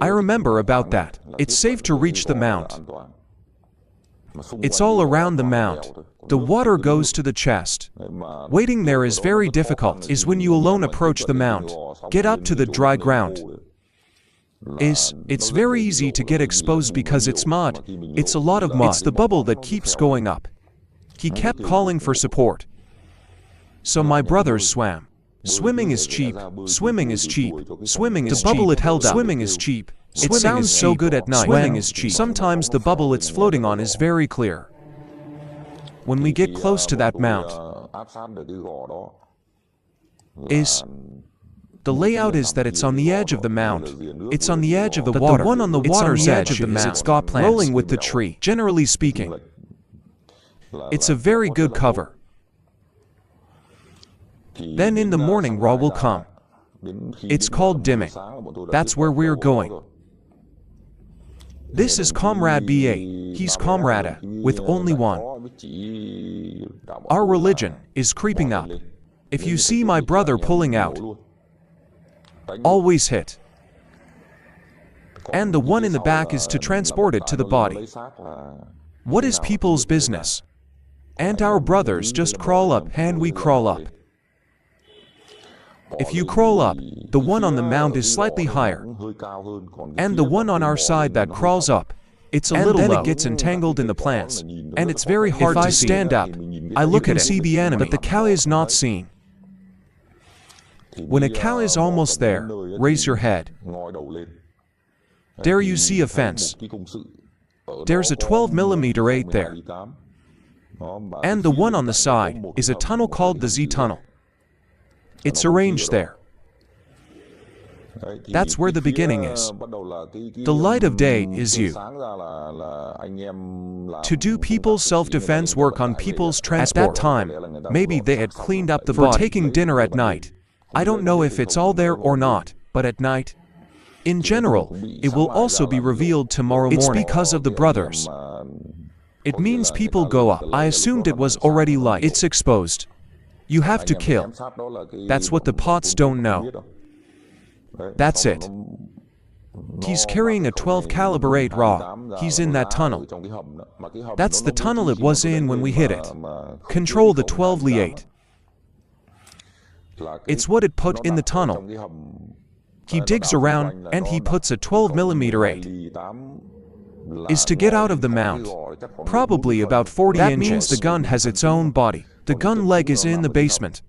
I remember about that. It's safe to reach the mount. It's all around the mount. The water goes to the chest. Waiting there is very difficult. Is when you alone approach the mount. Get up to the dry ground. It's very easy to get exposed because it's mud. It's a lot of mud. It's the bubble that keeps going up. He kept calling for support. So my brothers swam. Swimming is cheap. Swimming is cheap. Swimming is cheap. The bubble it held up. Swimming is cheap. It sounds so good at night. Swimming is cheap. Sometimes the bubble it's floating on is very clear. When we get close to that mount, the layout is that it's on the edge of the mount. It's on the edge of the water. The one on the water's edge of the mount. It's got plants rolling with the tree. Generally speaking, it's a very good cover. Then in the morning Ra will come. It's called dimming. That's where we're going. This is Comrade BA. He's Comrade with only one. Our religion is creeping up. If you see my brother pulling out, always hit. And the one in the back is to transport it to the body. What is people's business? And our brothers just crawl up and we crawl up. If you crawl up, the one on the mound is slightly higher. And the one on our side that crawls up, it's a little low. And then it gets entangled in the plants. And it's very hard to see. If I stand up, I look and see the enemy, but the cow is not seen. When a cow is almost there, raise your head. There you see a fence. There's a 12mm 8 there. And the one on the side is a tunnel called the Z tunnel. It's arranged there. That's where the beginning is. The light of day is you. To do people's self-defense work on people's transport. At that time, maybe they had cleaned up the body for taking dinner at night. I don't know if it's all there or not, but at night, in general, it will also be revealed tomorrow morning. It's because of the brothers. It means people go up. I assumed it was already light. It's exposed. You have to kill. That's what the pots don't know. That's it. He's carrying a 12 caliber 8 Ra. He's in that tunnel. That's the tunnel it was in when we hit it. Control the 12 Li 8. It's what it put in the tunnel. He digs around and he puts a 12mm 8. Is to get out of the mount. Probably about 40 inches. That means the gun has its own body. The gun leg is in the basement.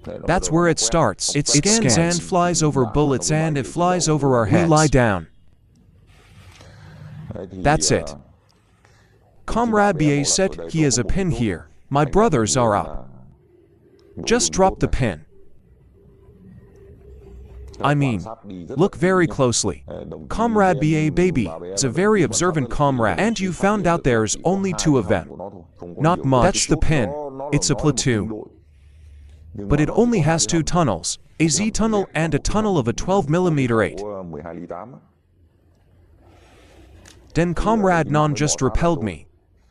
That's where it starts. It scans and flies over bullets and it flies over our heads. We lie down. That's it. Comrade BA said he has a pin here. My brothers are up. Just drop the pin. I mean, look very closely. Comrade BA baby is a very observant comrade, and you found out there's only 2 of them. Not much. That's the pin. It's a platoon. But it only has 2 tunnels, a Z tunnel and a tunnel of a 12mm 8. Then Comrade Non just repelled me.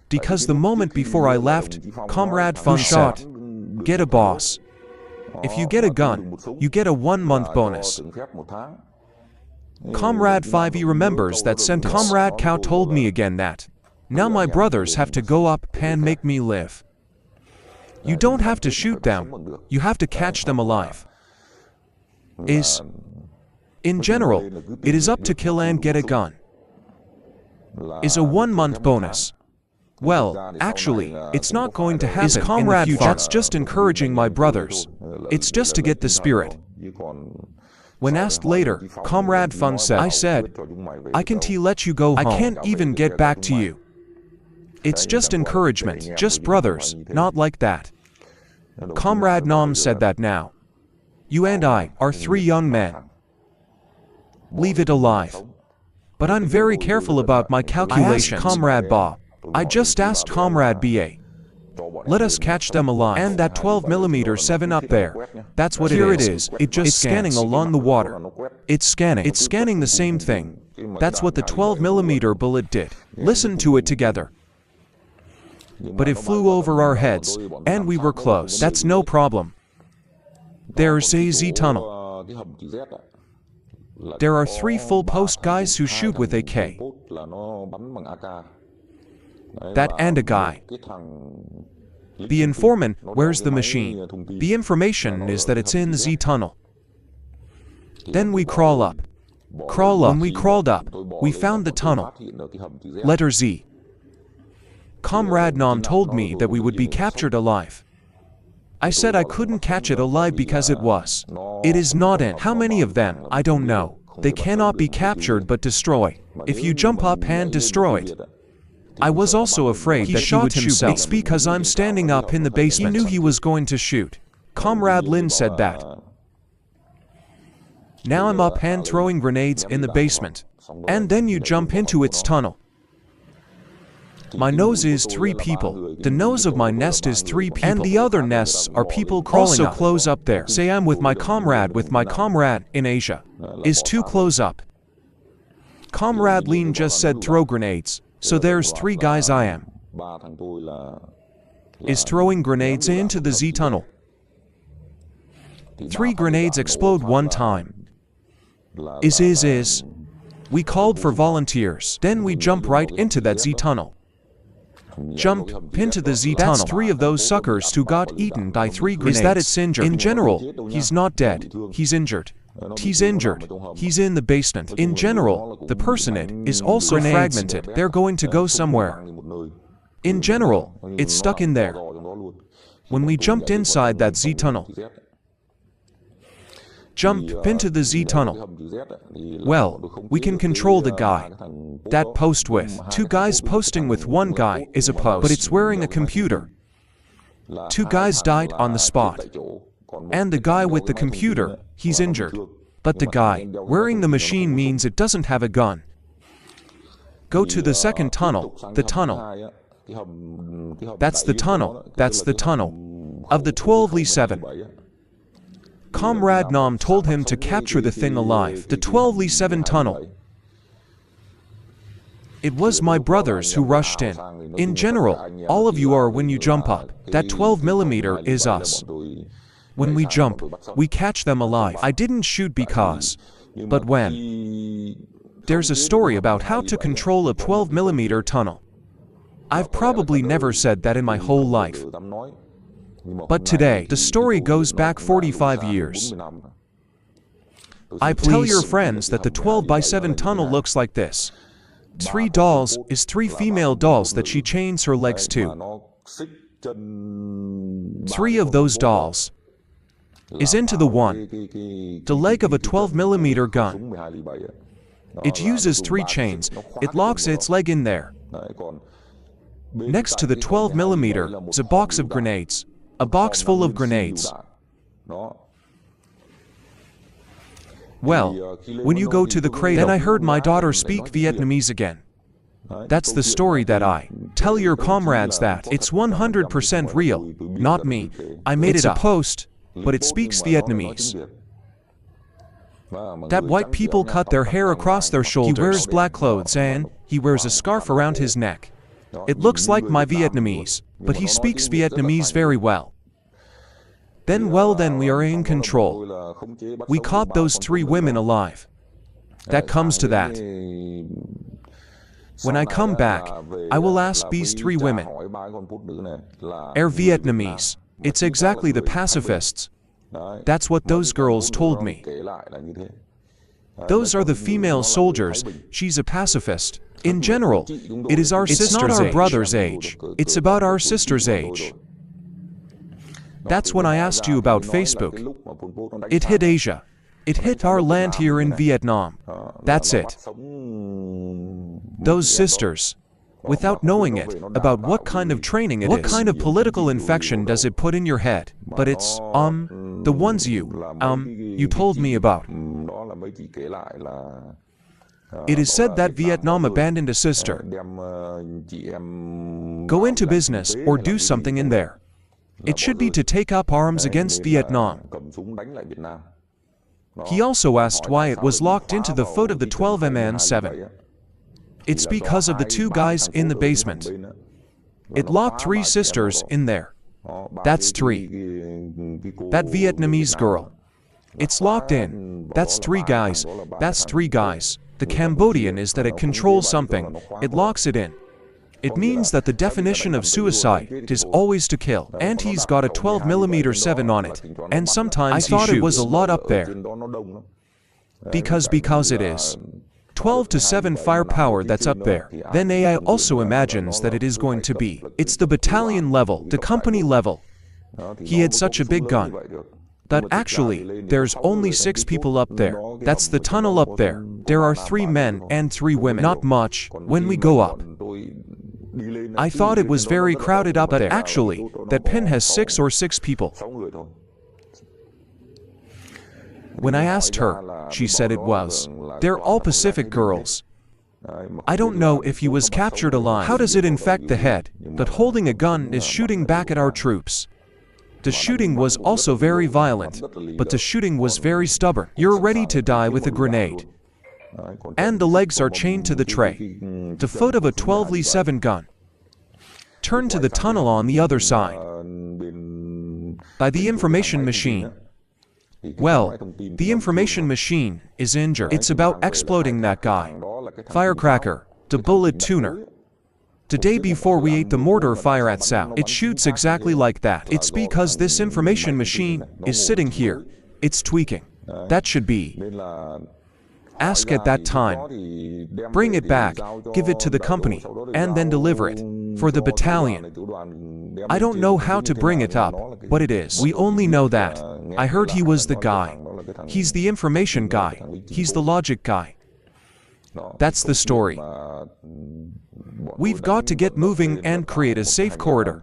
Because the moment before I left, Comrade Fun shot. Get a boss. If you get a gun, you get a 1-month bonus. Comrade 5E remembers that sentence. Comrade Cow told me again that. Now my brothers have to go up and make me live. You don't have to shoot them, you have to catch them alive. In general, it is up to kill and get a gun. Is a 1-month bonus. Well, actually, it's not going to happen. Is Comrade That's just encouraging my brothers. It's just to get the spirit. When asked later, Comrade Fun said, I said, I can let you go home. I can't even get back to you. It's just encouragement, just brothers, not like that. Comrade Nam said that now. You and I are 3 young men. Leave it alive. But I'm very careful about my calculations. I asked Comrade Ba. I just asked Comrade BA. Let us catch them alive. And that 12mm 7 up there. That's what Here it is. It's scanning along the water. It's scanning the same thing. That's what the 12mm bullet did. Listen to it together. But it flew over our heads, and we were close. That's no problem. There's a Z tunnel. There are 3 full post guys who shoot with AK. That and a guy. The informant wears the machine. The information is that it's in the Z tunnel. Then we crawl up. When we crawled up, we found the tunnel. Letter Z. Comrade Nam told me that we would be captured alive. I said I couldn't catch it alive because it was. It is not in. How many of them? I don't know. They cannot be captured but destroy. If you jump up and destroy it. I was also afraid that he would shoot. It's because I'm standing up in the basement. He knew he was going to shoot. Comrade Lin said that. Now I'm up and throwing grenades in the basement. And then you jump into its tunnel. My nose is 3 people. The nose of my nest is 3 people. And the other nests are people crawling up. Close up there. Say I'm with my comrade in Asia. Is too close up. Comrade Lean just said throw grenades. So there's 3 guys I am. Is throwing grenades into the Z tunnel. 3 grenades explode one time. Is. We called for volunteers. Then we jump right into that Z tunnel. Jump into the Z tunnel. That's 3 of those suckers who got eaten by 3 grenades. Is that it's injured? In general, he's not dead. He's injured. He's injured. He's in the basement. In general, the person is also fragmented. They're going to go somewhere. In general, it's stuck in there. When we jumped inside that Z tunnel, jump into the Z tunnel. Well, we can control the guy. That post with 2 guys posting with 1 guy is a post, but it's wearing a computer. 2 guys died on the spot. And the guy with the computer, he's injured. But the guy wearing the machine means it doesn't have a gun. Go to the second tunnel, the tunnel. That's the tunnel, of the 12Li7. Comrade Nam told him to capture the thing alive, the 12Li7 tunnel. It was my brothers who rushed in. In general, all of you are when you jump up. That 12mm is us. When we jump, we catch them alive. I didn't shoot because, but when. There's a story about how to control a 12mm tunnel. I've probably never said that in my whole life. But today, the story goes back 45 years. Tell your friends that the 12x7 tunnel looks like this. 3 dolls is 3 female dolls that she chains her legs to. 3 of those dolls is into the leg of a 12mm gun. It uses 3 chains. It locks its leg in there. Next to the 12mm is a box of grenades. A box full of grenades. Well, when you go to the cradle, then I heard my daughter speak Vietnamese again. That's the story that I tell your comrades that it's 100% real, not me. I made it a post, but it speaks Vietnamese. That white people cut their hair across their shoulders. He wears black clothes and he wears a scarf around his neck. It looks like my Vietnamese, but he speaks Vietnamese very well. Then we are in control. We caught those 3 women alive. That comes to that. When I come back, I will ask these 3 women. They're Vietnamese. It's exactly the pacifists. That's what those girls told me. Those are the female soldiers. She's a pacifist. In general, it is our sister's age. It's not our brother's age. It's about our sister's age. That's when I asked you about Facebook. It hit Asia. It hit our land here in Vietnam. That's it. Those sisters, without knowing it, about what kind of training it is. What kind of political infection does it put in your head? But it's, the ones you told me about. It is said that Vietnam abandoned a sister. Go into business or do something in there. It should be to take up arms against Vietnam. He also asked why it was locked into the foot of the 12mm7. It's because of the 2 guys in the basement. It locked 3 sisters in there. That's 3. That Vietnamese girl. It's locked in. That's 3 guys. That's 3 guys. The Cambodian is that it controls something. It locks it in. It means that the definition of suicide is always to kill. And he's got a 12mm 7 on it. And sometimes I thought it was a lot up there. Because it is. 12 to 7 firepower that's up there. Then AI also imagines that it is going to be. It's the battalion level, the company level. He had such a big gun that actually, there's only 6 people up there. That's the tunnel up there. There are 3 men and 3 women. Not much when we go up. I thought it was very crowded up there. Actually, that pin has 6 people. When I asked her, she said it was. They're all Pacific girls. I don't know if he was captured alive. How does it infect the head? But holding a gun is shooting back at our troops. The shooting was also very violent, but the shooting was very stubborn. You're ready to die with a grenade. And the legs are chained to the tray. The foot of a 12mm 7 gun. Turn to the tunnel on the other side. By the information machine. Well, the information machine is injured. It's about exploding that guy. Firecracker, the bullet tuner. The day before we ate the mortar fire at Sao, it shoots exactly like that. It's because this information machine is sitting here. It's tweaking. That should be. Ask at that time. Bring it back, give it to the company, and then deliver it. For the battalion. I don't know how to bring it up, but it is. We only know that. I heard he was the guy. He's the information guy. He's the logic guy. That's the story. We've got to get moving and create a safe corridor.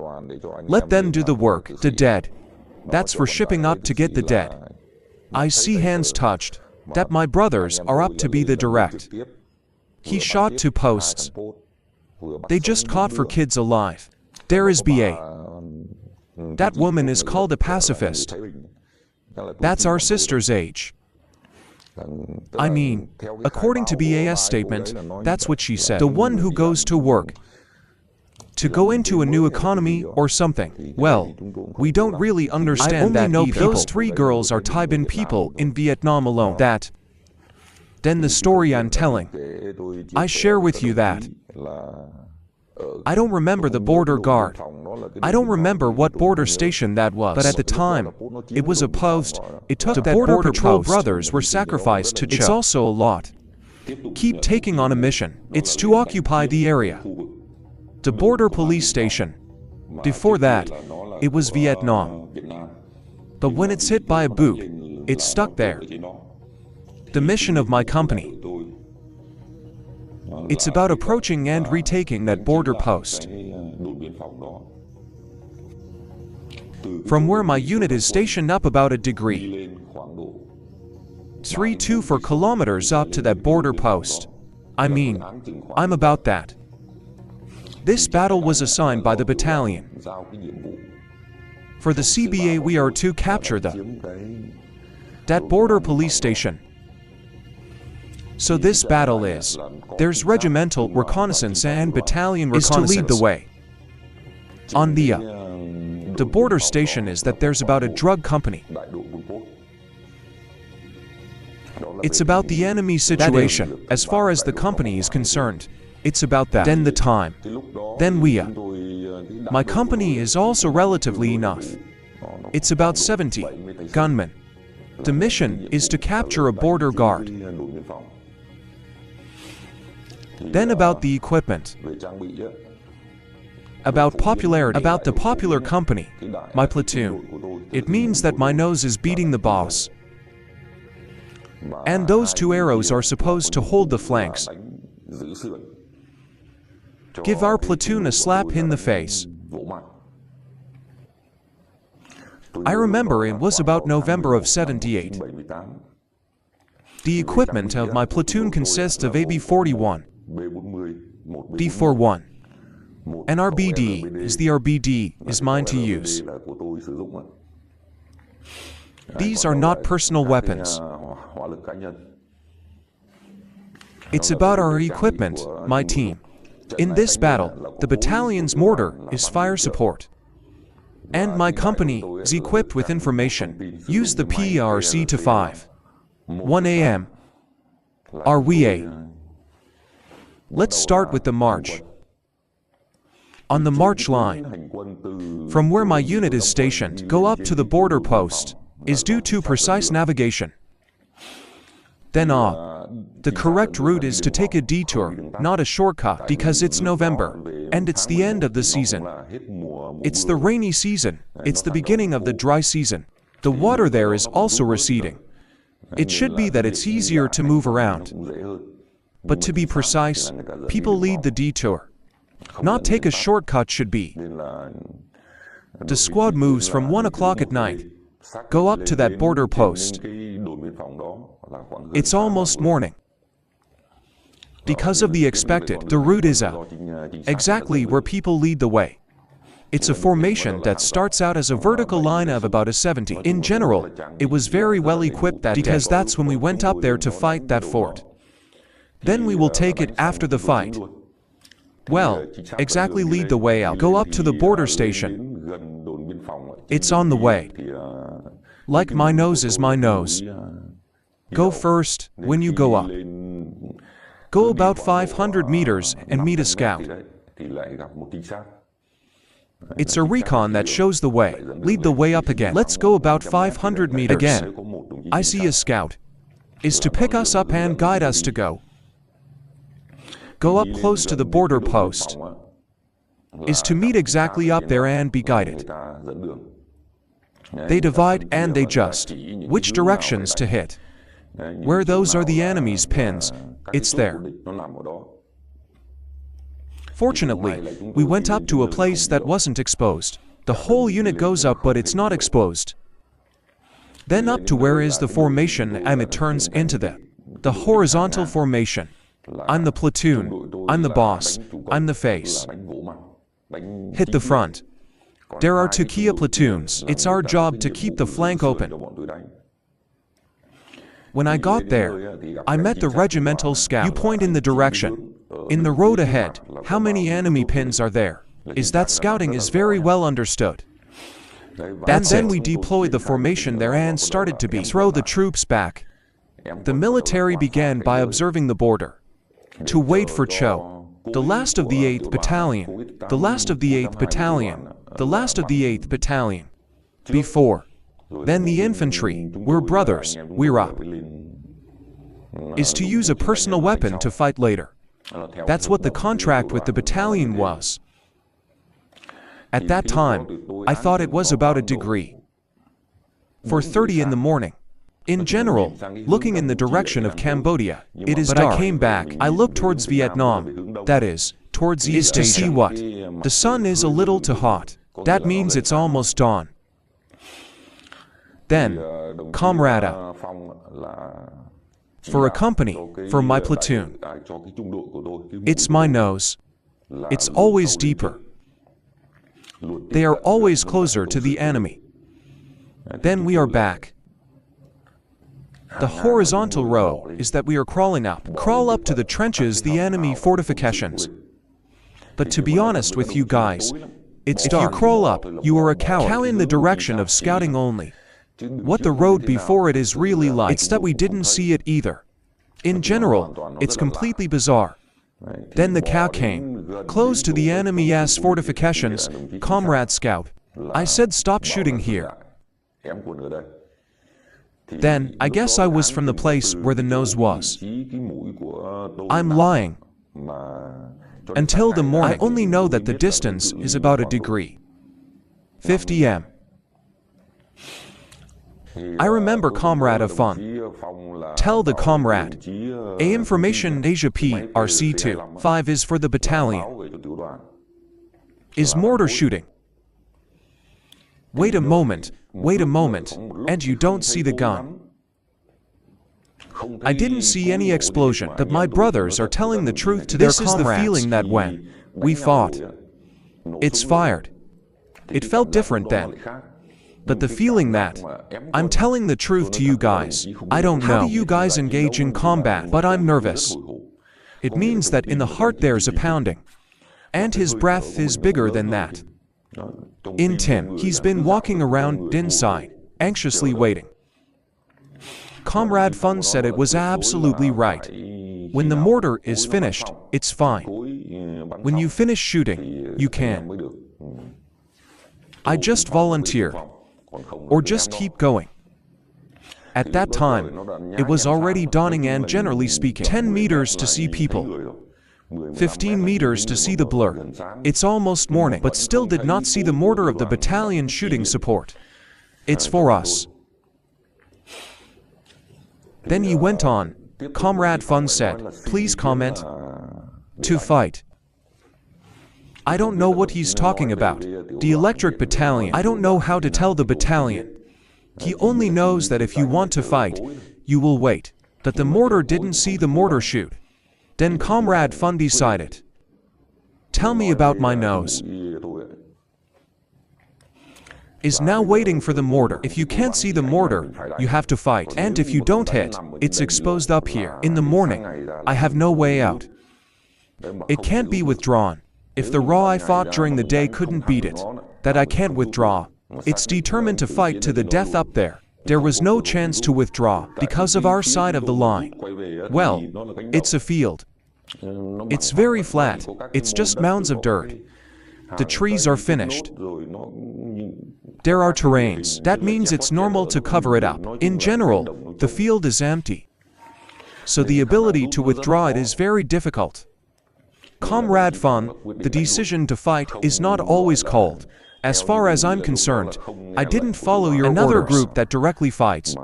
Let them do the work, the dead. That's for shipping up to get the dead. I see hands touched. That my brothers are up to be the direct. He shot 2 posts. They just caught for kids alive. There is BA. That woman is called a pacifist. That's our sister's age. I mean, according to BA's statement, that's what she said. The one who goes to work. To go into a new economy or something. Well, we don't really understand that either. Those 3 girls are Thai Binh people in Vietnam alone. That. Then the story I'm telling. I share with you that. I don't remember the border guard. I don't remember what border station that was. But at the time, it was a post. It took that border patrol brothers were sacrificed to Cho. It's also a lot. Keep taking on a mission. It's to occupy the area. The border police station. Before that, it was Vietnam. But when it's hit by a boot, it's stuck there. The mission of my company. It's about approaching and retaking that border post. From where my unit is stationed up about a degree. 3-4 kilometers up to that border post. I mean, I'm about that. This battle was assigned by the battalion. For the CBA we are to capture that border police station. So this battle is, there's regimental reconnaissance and battalion reconnaissance is to lead the way. On the border station is that there's about a drug company. It's about the enemy situation, as far as the company is concerned. It's about that. Then the time. Then we my company is also relatively enough. It's about 70 gunmen. The mission is to capture a border guard. Then about the equipment. About popularity. About the popular company. My platoon. It means that my nose is beating the boss. And those 2 arrows are supposed to hold the flanks. Give our platoon a slap in the face. I remember it was about November of '78. The equipment of my platoon consists of AB-41, D-41, and RBD is the RBD is mine to use. These are not personal weapons. It's about our equipment, my team. In this battle, the battalion's mortar is fire support. And my company is equipped with information. Use the PRC to 5:1 a.m. Are we a? Let's start with the march. On the march line, from where my unit is stationed, go up to the border post, is due to precise navigation. Then the correct route is to take a detour, not a shortcut, because it's November, and it's the end of the season. It's the rainy season, it's the beginning of the dry season. The water there is also receding. It should be that it's easier to move around. But to be precise, people lead the detour. Not take a shortcut should be. The squad moves from 1 o'clock at night. Go up to that border post. It's almost morning. Because of the expected, the route is exactly where people lead the way. It's a formation that starts out as a vertical line of about a 70. In general, it was very well equipped that because that's when we went up there to fight that fort. Then we will take it after the fight. Well, exactly lead the way out. Go up to the border station. It's on the way. Like my nose is my nose. Go first when you go up. Go about 500 meters and meet a scout. It's a recon that shows the way. Lead the way up again. Let's go about 500 meters. Again, I see a scout. Is to pick us up and guide us to go. Go up close to the border post. Is to meet exactly up there and be guided. They divide and they just. Which directions to hit. Where those are the enemy's pins, it's there. Fortunately, we went up to a place that wasn't exposed. The whole unit goes up but it's not exposed. Then up to where is the formation and it turns into the horizontal formation. I'm the platoon, I'm the boss, I'm the face. Hit the front. There are 2 Kia platoons. It's our job to keep the flank open. When I got there, I met the regimental scout. You point in the direction. In the road ahead, how many enemy pins are there? Is that scouting is very well understood. And then we deployed the formation there and started to throw the troops back. The military began by observing the border. To wait for Cho, the last of the 8th Battalion, the last of the 8th Battalion, the last of the 8th Battalion. Before. Then the infantry, we're brothers, we're up. Is to use a personal weapon to fight later. That's what the contract with the battalion was. At that time, I thought it was about a degree. 4:30 in the morning. In general, looking in the direction of Cambodia, it is dark. I came back, I looked towards Vietnam, that is, towards East Asia. To see what? The sun is a little too hot. That means it's almost dawn. Then, comrade, for a company, for my platoon. It's my nose. It's always deeper. They are always closer to the enemy. Then we are back. The horizontal row is that we are crawling up. Crawl up to the trenches, the enemy fortifications. But to be honest with you guys, it's dark. If you crawl up, you are a coward. Cow in the direction of scouting only. What the road before it is really like, it's that we didn't see it either. In general, it's completely bizarre. Then the cow came, close to the enemy's fortifications, comrade scout. I said stop shooting here. Then, I guess I was from the place where the nose was. I'm lying. Until the morning, I only know that the distance is about a degree. 50 m. I remember comrade of fun. Tell the comrade. A information Asia PRC2. 5 is for the battalion. Is mortar shooting. Wait a moment, and you don't see the gun. I didn't see any explosion, but my brothers are telling the truth to their comrades. This is the feeling that when we fought, it's fired. It felt different then. But the feeling that, I'm telling the truth to you guys, I don't know. How do you guys engage in combat? But I'm nervous. It means that in the heart there's a pounding. And his breath is bigger than that. In tin, he's been walking around inside, anxiously waiting. Comrade Fun said it was absolutely right. When the mortar is finished, it's fine. When you finish shooting, you can. I just volunteer, or just keep going. At that time, it was already dawning and generally speaking, 10 meters to see people, 15 meters to see the blur. It's almost morning, but still did not see the mortar of the battalion shooting support. It's for us. Then he went on. Comrade Fun said, please comment. To fight. I don't know what he's talking about. The electric battalion. I don't know how to tell the battalion. He only knows that if you want to fight, you will wait. That the mortar didn't see the mortar shoot. Then Comrade Fun decided. Tell me about my nose. Is now waiting for the mortar. If you can't see the mortar, you have to fight. And if you don't hit, it's exposed up here. In the morning, I have no way out. It can't be withdrawn. If the raw I fought during the day couldn't beat it, that I can't withdraw. It's determined to fight to the death up there. There was no chance to withdraw because of our side of the line. Well, it's a field. It's very flat. It's just mounds of dirt. The trees are finished. There are terrains. That means it's normal to cover it up. In general, the field is empty. So the ability to withdraw it is very difficult. Comrade Fun, the decision to fight is not always called. As far as I'm concerned, I didn't follow your another orders. Group that directly fights.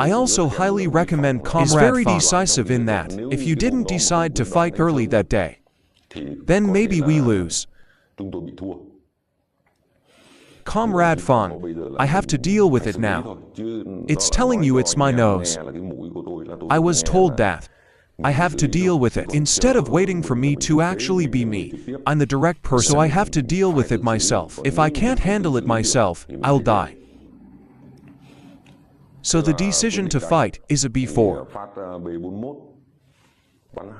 I also highly recommend Comrade Fun. Is very decisive in that. If you didn't decide to fight early that day, then maybe we lose. Comrade Fun, I have to deal with it now. It's telling you it's my nose. I was told that. I have to deal with it. Instead of waiting for me to actually be me, I'm the direct person, so I have to deal with it myself. If I can't handle it myself, I'll die. So the decision to fight is a B4.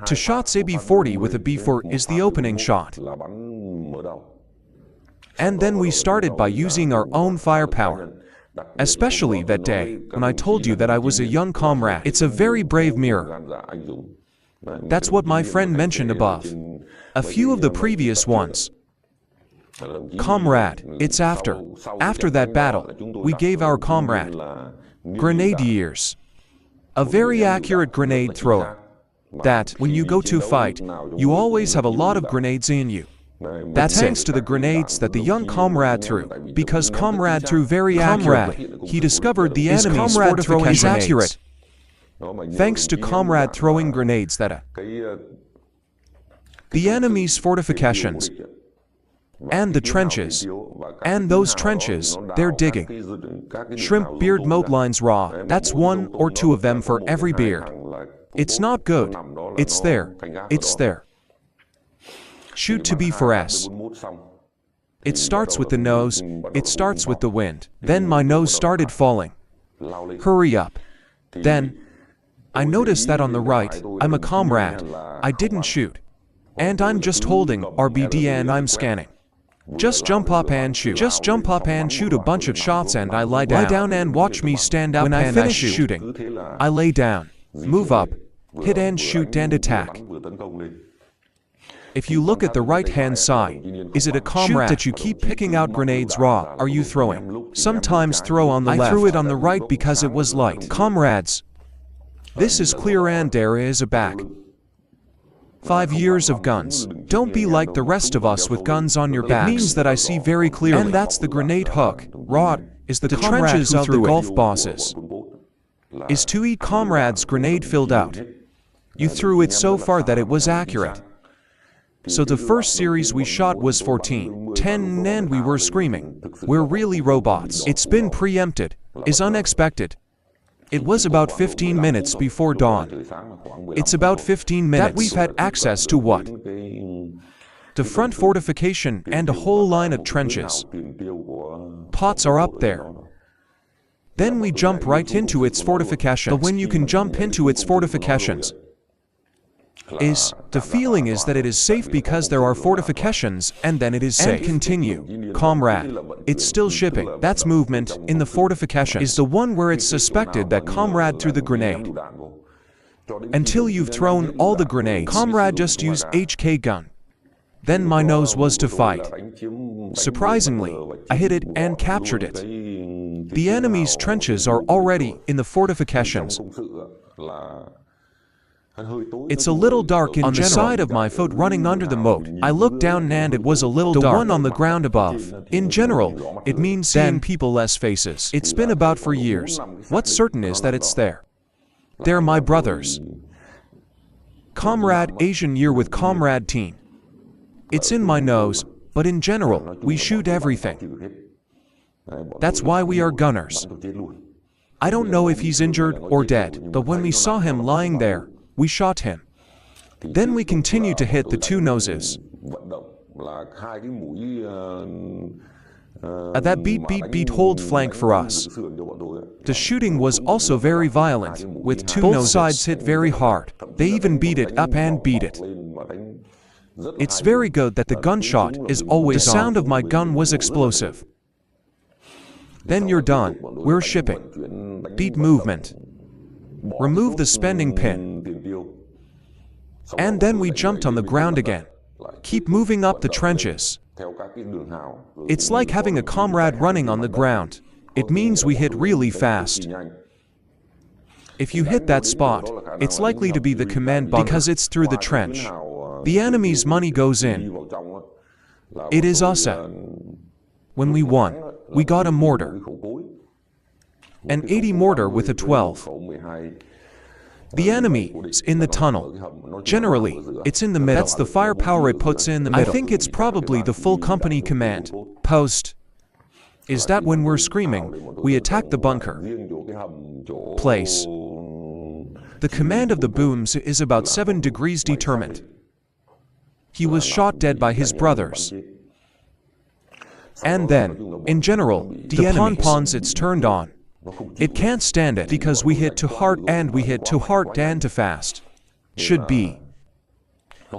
To shots a B40 with a B4 is the opening shot. And then we started by using our own firepower. Especially that day, when I told you that I was a young comrade. It's a very brave mirror. That's what my friend mentioned above. A few of the previous ones. Comrade, it's after that battle, we gave our comrade grenadiers a very accurate grenade thrower. That, when you go to fight, you always have a lot of grenades in you. That's thanks to the grenades that the young comrade threw, because comrade threw very accurately. He discovered the enemy's fortification is accurate. Thanks to comrade throwing grenades that the enemy's fortifications and the trenches, and those trenches, they're digging. Shrimp beard moat lines raw, that's 1 or 2 of them for every beard. It's not good. It's there. It's there. Shoot to B4S. It starts with the nose, it starts with the wind. Then my nose started falling. Hurry up. Then, I noticed that on the right, I'm a comrade. I didn't shoot. And I'm just holding RBD and I'm scanning. Just jump up and shoot. Just jump up and shoot a bunch of shots and I lie down. Lie down and watch me stand up when I finish shooting. I lay down, move up, hit and shoot and attack. If you look at the right-hand side, is it a comrade that you keep picking out grenades raw? Are you throwing? Sometimes throw on the left. I threw it on the right because it was light. Comrades, this is clear and there is a back. 5 years of guns. Don't be like the rest of us with guns on your backs. It means that I see very clearly. And that's the grenade hook. Raw is the trenches of the golf bosses. Is to eat comrades grenade filled out. You threw it so far that it was accurate. So the first series we shot was 14, 10 and we were screaming. We're really robots. It's been preempted. Is unexpected. It was about 15 minutes before dawn. It's about 15 minutes that we've had access to what? The front fortification and a whole line of trenches. Pots are up there. Then we jump right into its fortifications. But when you can jump into its fortifications, The feeling is that it is safe because there are fortifications, and then it is safe. And continue. Comrade. It's still shipping. That's movement in the fortification. Is the one where it's suspected that comrade threw the grenade. Until you've thrown all the grenades, comrade just used HK gun. Then my nose was to fight. Surprisingly, I hit it and captured it. The enemy's trenches are already in the fortifications. It's a little dark on the side of my foot running under the moat. I looked down and it was a little dark. The one on the ground above. In general, it means seeing people less faces. It's been about for years. What's certain is that it's there. They're my brothers. Comrade Asian year with comrade teen. It's in my nose, but in general, we shoot everything. That's why we are gunners. I don't know if he's injured or dead, but when we saw him lying there, we shot him. Then we continued to hit the two noses. That beat hold flank for us. The shooting was also very violent, with two noses. Both sides hit very hard. They even beat it up and beat it. It's very good that the gunshot is always on. The sound of my gun was explosive. Then you're done. We're shipping. Beat movement. Remove the spending pin. And then we jumped on the ground again. Keep moving up the trenches. It's like having a comrade running on the ground. It means we hit really fast. If you hit that spot, it's likely to be the command bunker because it's through the trench. The enemy's money goes in. It is us. When we won, we got a mortar. An 80 mortar with a 12. The enemy is in the tunnel. Generally, it's in the middle. That's the firepower it puts in the middle. I think it's probably the full company command post. Is that when we're screaming, we attack the bunker place. The command of the booms is about 7 degrees determined. He was shot dead by his brothers. And then, in general, the pon-pons it's turned on. It can't stand it because we hit too hard and we hit too hard and too fast. Should be.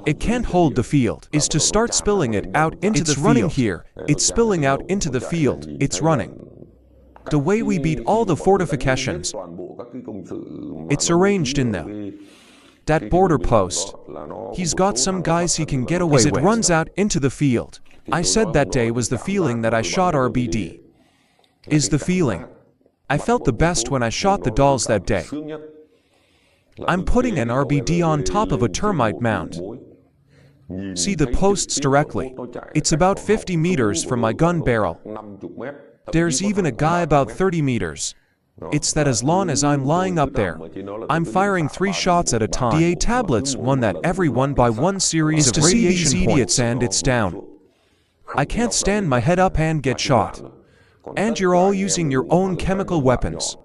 It can't hold the field. Is to start spilling it out into the field. It's running here. It's spilling out into the field. It's running. The way we beat all the fortifications. It's arranged in them. That border post. He's got some guys he can get away with. It runs out into the field. I said that day was the feeling that I shot RBD. Is the feeling. I felt the best when I shot the dolls that day. I'm putting an RBD on top of a termite mound. See the posts directly. It's about 50 meters from my gun barrel. There's even a guy about 30 meters. It's that as long as I'm lying up there, I'm firing 3 shots at a time. The A tablets won that everyone by one series of radiation points. To see these idiots and it's down. I can't stand my head up and get shot. And you're all using your own chemical weapons.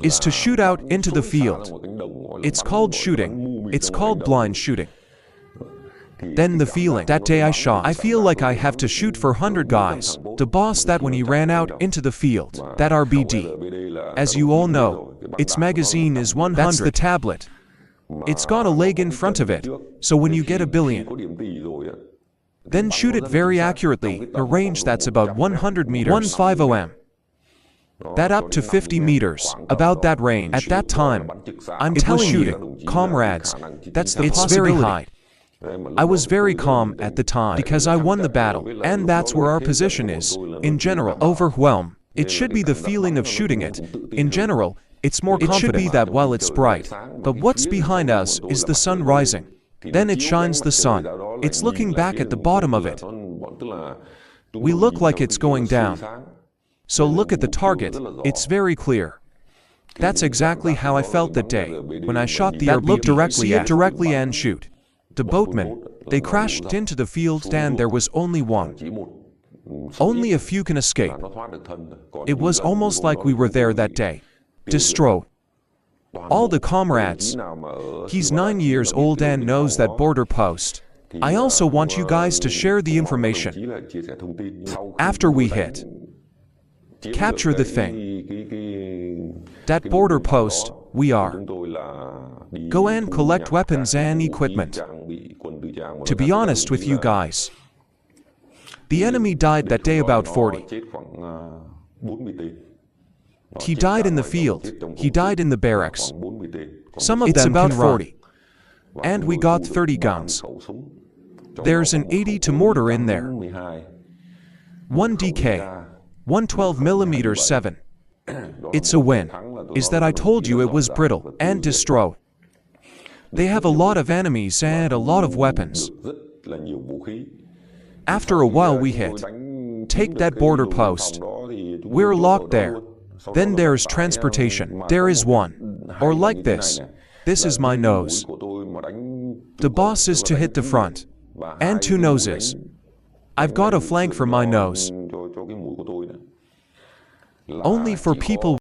Is to shoot out into the field. It's called shooting. It's called blind shooting. Then the feeling. That day I shot. I feel like I have to shoot for 100 guys. The boss that when he ran out into the field. That RBD. As you all know, its magazine is 100. That's the tablet. It's got a leg in front of it. So when you get a billion, then shoot it very accurately, a range that's about 100 meters, 150 m. That up to 50 meters, about that range. At that time, I'm telling you, comrades, that's the possibility. It's very high. I was very calm at the time because I won the battle, and that's where our position is. In general, overwhelm. It should be the feeling of shooting it. In general, it's more confident. It should be that while it's bright, but what's behind us is the sun rising. Then it shines the sun. It's looking back at the bottom of it. We look like it's going down. So look at the target. It's very clear. That's exactly how I felt that day when I shot the RBD. Look directly and shoot. The boatmen, they crashed into the field and there was only one. Only a few can escape. It was almost like we were there that day. Destroy. All the comrades. He's 9 years old and knows that border post. I also want you guys to share the information. After we hit. Capture the thing. That border post, We are. Go and collect weapons and equipment. To be honest with you guys, the enemy died that day about 40. He died in the field. He died in the barracks. Some of them about 40. And we got 30 guns. There's an 82 mortar in there. 1 DK. 112mm 7. It's a win. Is that I told you it was brittle and destroyed. They have a lot of enemies and a lot of weapons. After a while we hit. Take that border post. We're locked there. Then there's transportation. There is one. Or like this. This is my nose. The boss is to hit the front. And 2 noses. I've got a flank for my nose. Only for people